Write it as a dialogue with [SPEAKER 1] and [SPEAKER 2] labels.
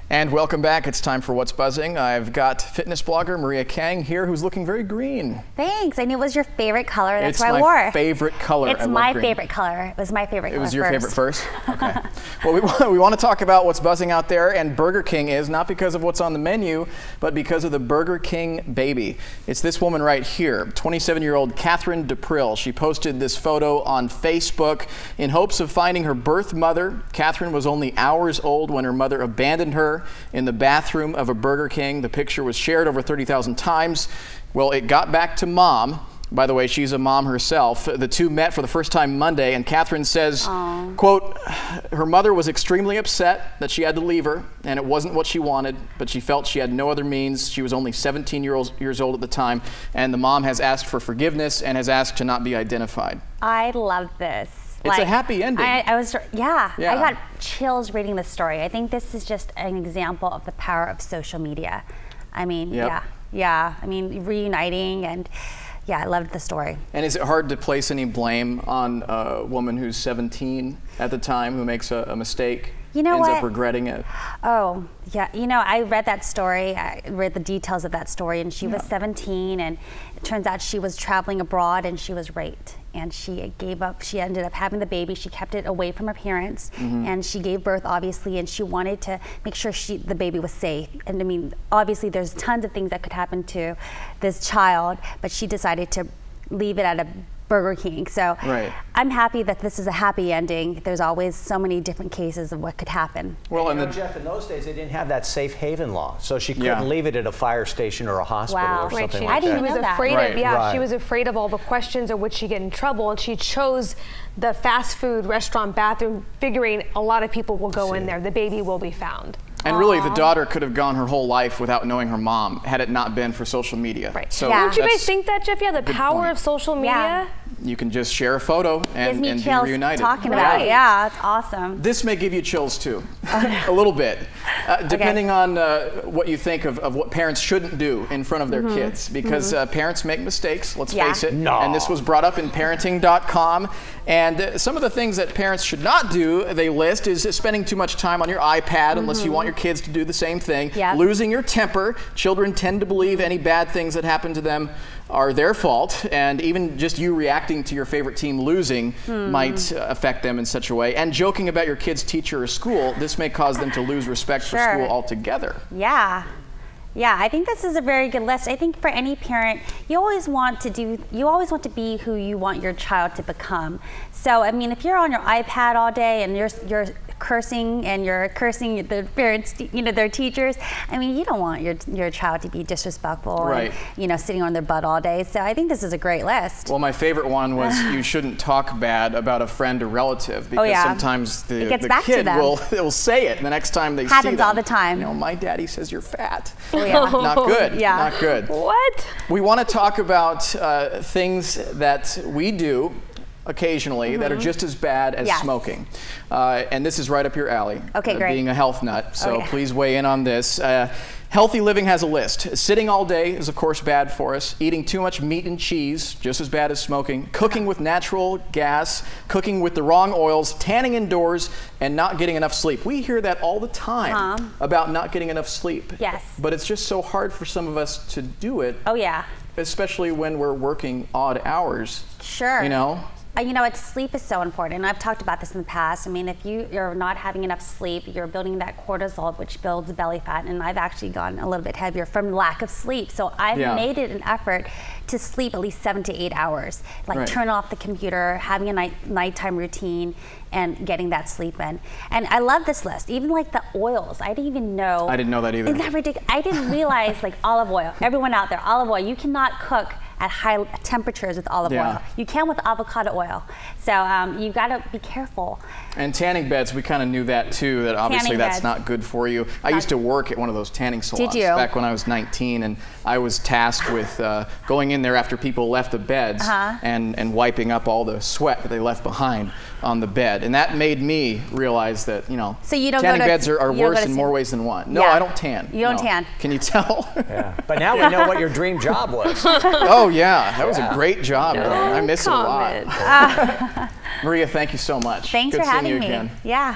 [SPEAKER 1] And welcome back. It's time for What's Buzzing. I've got fitness blogger Maria Kang here, who's looking very green.
[SPEAKER 2] Thanks. I knew it was your favorite color. That's why I
[SPEAKER 1] It's
[SPEAKER 2] wore.
[SPEAKER 1] my favorite color.
[SPEAKER 2] It's my favorite color. It was my favorite color.
[SPEAKER 1] It was your favorite first? Okay. Well, we want to talk about what's buzzing out there, and Burger King is, not because of what's on the menu, but because of the Burger King baby. It's this woman right here, 27-year-old Catherine DePrill. She posted this photo on Facebook in hopes of finding her birth mother. Catherine was only hours old when her mother abandoned her in the bathroom of a Burger King. The picture was shared over 30,000 times. Well, it got back to Mom. By the way, she's a mom herself. The two met for the first time Monday, and Catherine says, quote, her mother was extremely upset that she had to leave her, and it wasn't what she wanted, but she felt she had no other means. She was only 17 years old at the time, and the mom has asked for forgiveness and has asked to not be identified.
[SPEAKER 2] I love this.
[SPEAKER 1] It's a happy ending.
[SPEAKER 2] I got chills reading this story. I think this is just an example of the power of social media. I mean, I mean, reuniting, and yeah, I loved the story. And
[SPEAKER 1] is it hard to place any blame on a woman who's 17 at the time who makes a mistake?
[SPEAKER 2] You know
[SPEAKER 1] ends up regretting it?
[SPEAKER 2] Oh, yeah. You know, I read that story. I read the details of that story, and she was 17, and it turns out she was traveling abroad and she was raped. And she gave up. She ended up having the baby. She kept it away from her parents, and she gave birth, obviously, and she wanted to make sure the baby was safe. And I mean, obviously, there's tons of things that could happen to this child, but she decided to leave it at a Burger King. So I'm happy that this is a happy ending. There's always so many different cases of what could happen.
[SPEAKER 3] Well, and Jeff, in those days, they didn't have that safe haven law, so she couldn't leave it at a fire station or a hospital or something like that.
[SPEAKER 4] She was afraid of, she was afraid of all the questions, or would she get in trouble, and she chose the fast food restaurant bathroom, figuring a lot of people will go in there. The baby will be found.
[SPEAKER 1] And really, the daughter could have gone her whole life without knowing her mom had it not been for social media.
[SPEAKER 4] So don't you guys think that, Jeff? Yeah, the power of social media.
[SPEAKER 1] You can just share a photo and be reunited.
[SPEAKER 2] Talking about it. Yeah, it's awesome.
[SPEAKER 1] This may give you chills too, a little bit, depending on what you think of what parents shouldn't do in front of their kids, because parents make mistakes. Let's face it. And this was brought up in parenting.com. And some of the things that parents should not do, they list, is spending too much time on your iPad unless you want your kids to do the same thing. Losing your temper. Children tend to believe any bad things that happen to them are their fault, and even just you reacting to your favorite team losing might affect them in such a way. And joking about your kid's teacher or school, this may cause them to lose respect for school altogether.
[SPEAKER 2] Yeah, I think this is a very good list. I think for any parent, you always want to be who you want your child to become. So, I mean, if you're on your iPad all day and you're cursing and you're cursing the parents, their teachers, I mean, you don't want your child to be disrespectful and, sitting on their butt all day. So I think this is a great list.
[SPEAKER 1] Well, my favorite one was you shouldn't talk bad about a friend or relative, because sometimes the kid will say it the next time they see them.
[SPEAKER 2] Happens all the time.
[SPEAKER 1] My daddy says you're fat. Not good. Not good.
[SPEAKER 4] What?
[SPEAKER 1] We want to talk about things that we do occasionally that are just as bad as smoking. And this is right up your alley.
[SPEAKER 2] Okay, great.
[SPEAKER 1] Being a health nut, so please weigh in on this. Healthy Living has a list. Sitting all day is, of course, bad for us. Eating too much meat and cheese, just as bad as smoking. Cooking with natural gas, cooking with the wrong oils, tanning indoors, and not getting enough sleep. We hear that all the time about not getting enough sleep.
[SPEAKER 2] Yes.
[SPEAKER 1] But it's just so hard for some of us to do it.
[SPEAKER 2] Oh, yeah.
[SPEAKER 1] Especially when we're working odd hours.
[SPEAKER 2] Sure.
[SPEAKER 4] Sleep
[SPEAKER 2] is so important, and I've talked about this in the past. I mean, if you're not having enough sleep, you're building that cortisol, which builds belly fat, and I've actually gotten a little bit heavier from lack of sleep. So I've made it an effort to sleep at least 7 to 8 hours, like turn off the computer, having a nighttime routine, and getting that sleep in. And I love this list, even like the oils. I didn't even know.
[SPEAKER 1] I didn't know that either.
[SPEAKER 2] Isn't that ridiculous? I didn't realize, like, olive oil. Everyone out there, olive oil. You cannot cook at high temperatures with olive oil. You can with avocado oil. So you gotta be careful.
[SPEAKER 1] And tanning beds, we kind of knew that too, that obviously that's not good for you. I used to work at one of those tanning salons back when I was 19, and I was tasked with going in there after people left the beds and wiping up all the sweat that they left behind on the bed. And that made me realize that,
[SPEAKER 2] so you don't
[SPEAKER 1] tanning beds are worse in more ways than one. No, I don't tan.
[SPEAKER 2] You don't tan.
[SPEAKER 1] Can you tell?
[SPEAKER 3] But now we know what your dream job was.
[SPEAKER 1] Oh, yeah. That was a great job. I miss it a lot. Maria, thank you so much.
[SPEAKER 2] Thanks for having me.
[SPEAKER 1] Again.
[SPEAKER 2] Yeah.